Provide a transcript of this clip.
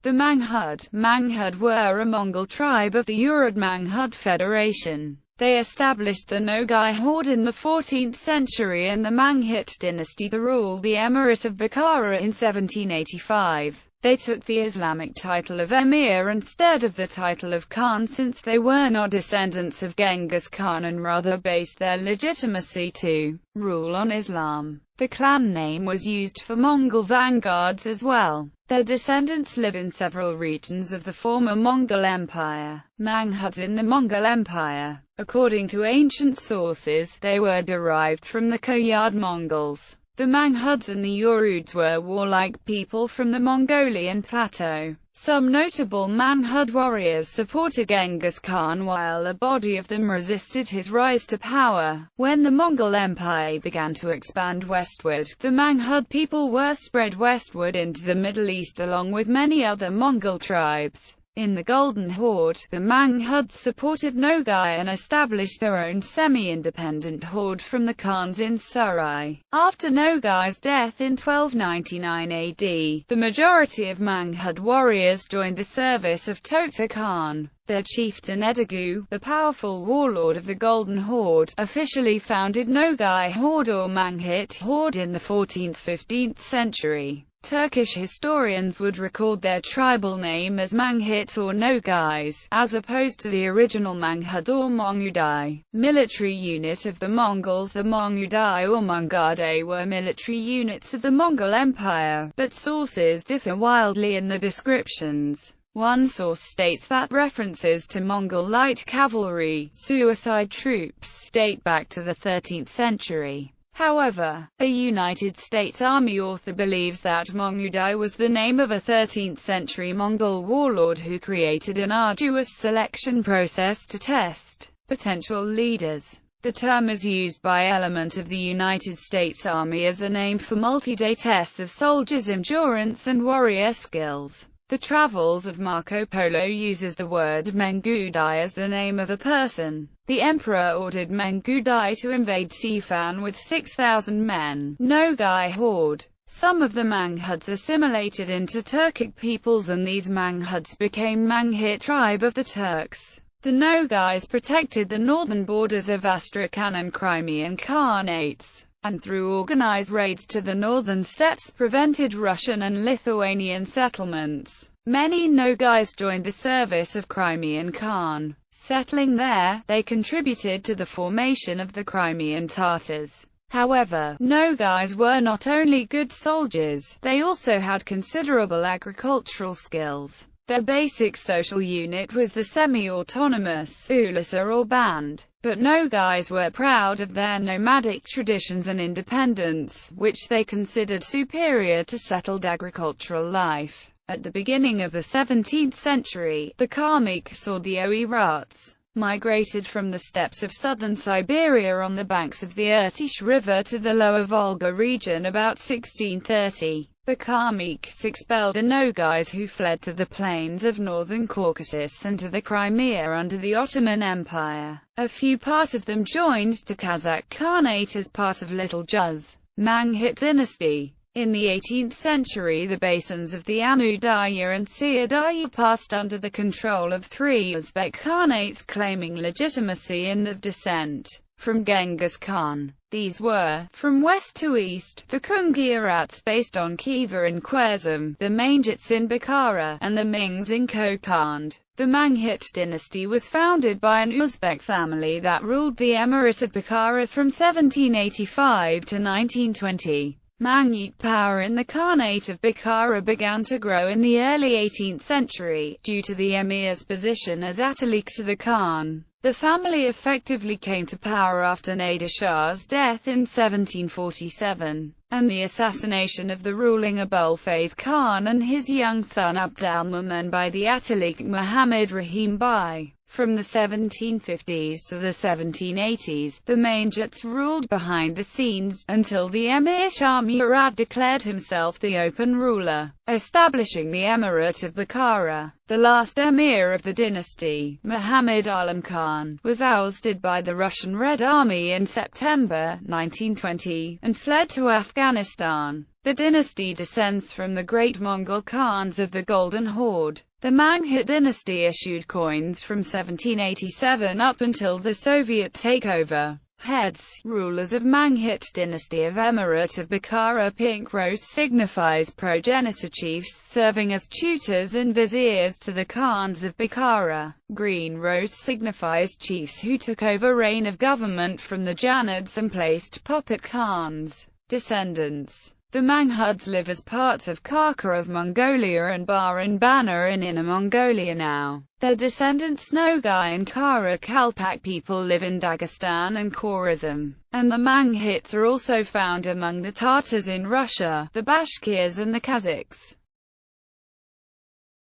The Manghud were a Mongol tribe of the Urad Manghud Federation. They established the Nogai horde in the 14th century and the Manghit dynasty to rule the Emirate of Bukhara in 1785. They took the Islamic title of Emir instead of the title of Khan since they were not descendants of Genghis Khan and rather based their legitimacy to rule on Islam. The clan name was used for Mongol vanguards as well. Their descendants live in several regions of the former Mongol Empire. Manghuds in the Mongol Empire. According to ancient sources, they were derived from the Koyard Mongols. The Manghuds and the Uruds were warlike people from the Mongolian plateau. Some notable Manghud warriors supported Genghis Khan while a body of them resisted his rise to power. When the Mongol Empire began to expand westward, the Manghud people were spread westward into the Middle East along with many other Mongol tribes. In the Golden Horde, the Manghuds supported Nogai and established their own semi-independent horde from the Khans in Surai. After Nogai's death in 1299 AD, the majority of Manghud warriors joined the service of Tokta Khan. Their chieftain Edigu, the powerful warlord of the Golden Horde, officially founded Nogai Horde or Manghit Horde in the 14th–15th century. Turkish historians would record their tribal name as Manghit or Nogais, as opposed to the original Manghud or Mongudai. Military unit of the Mongols. The Mongudai or Mongade were military units of the Mongol Empire, but sources differ wildly in the descriptions. One source states that references to Mongol light cavalry, suicide troops, date back to the 13th century. However, a United States Army author believes that Mongudai was the name of a 13th-century Mongol warlord who created an arduous selection process to test potential leaders. The term is used by element of the United States Army as a name for multi-day tests of soldiers' endurance and warrior skills. The Travels of Marco Polo uses the word Manghudai as the name of a person. The emperor ordered Manghudai to invade Sifan with 6,000 men. Nogai Horde. Some of the Manghuds assimilated into Turkic peoples and these Manghuds became Manghit tribe of the Turks. The Nogais protected the northern borders of Astrakhan and Crimean Khanates, and through organized raids to the northern steppes prevented Russian and Lithuanian settlements. Many Nogais joined the service of Crimean Khan. Settling there, they contributed to the formation of the Crimean Tatars. However, Nogais were not only good soldiers, they also had considerable agricultural skills. Their basic social unit was the semi-autonomous Ulasa or band. But Nogais were proud of their nomadic traditions and independence, which they considered superior to settled agricultural life. At the beginning of the 17th century, the Kalmyks or the Oirats migrated from the steppes of southern Siberia on the banks of the Irtysh River to the lower Volga region about 1630. The Kalmyks expelled the Nogais who fled to the plains of northern Caucasus and to the Crimea under the Ottoman Empire. A few part of them joined to Kazakh Khanate as part of Little Juz. Manghit dynasty. In the 18th century the basins of the Amudaya and Siadaya passed under the control of three Uzbek Khanates claiming legitimacy in the descent from Genghis Khan. These were, from west to east, the Kungurats based on Khiva in Khwarezm, the Manghits in Bukhara, and the Mings in Kokand. The Manghit dynasty was founded by an Uzbek family that ruled the Emirate of Bukhara from 1785 to 1920. Manghit power in the Khanate of Bukhara began to grow in the early 18th century, due to the emir's position as Atalik to the Khan. The family effectively came to power after Nader Shah's death in 1747, and the assassination of the ruling Abulfaz Khan and his young son Abd al-Mumin by the Atalik Muhammad Rahim Bey. From the 1750s to the 1780s, the Manghits ruled behind the scenes, until the Emir Shah Murad declared himself the open ruler, establishing the Emirate of Bukhara. The last emir of the dynasty, Muhammad Alam Khan, was ousted by the Russian Red Army in September 1920, and fled to Afghanistan. The dynasty descends from the great Mongol Khans of the Golden Horde. The Manghud dynasty issued coins from 1787 up until the Soviet takeover. Heads, rulers of Manghud dynasty of Emirate of Bukhara. Pink rose signifies progenitor chiefs serving as tutors and viziers to the Khans of Bukhara. Green rose signifies chiefs who took over reign of government from the Janads and placed puppet Khans. Descendants. The Manghuds live as parts of Kharkar of Mongolia and Baran Bana in Inner Mongolia now. Their descendants Nogai and Kara Kalpak people live in Dagestan and Khorasan, and the Manghuts are also found among the Tatars in Russia, the Bashkirs and the Kazakhs.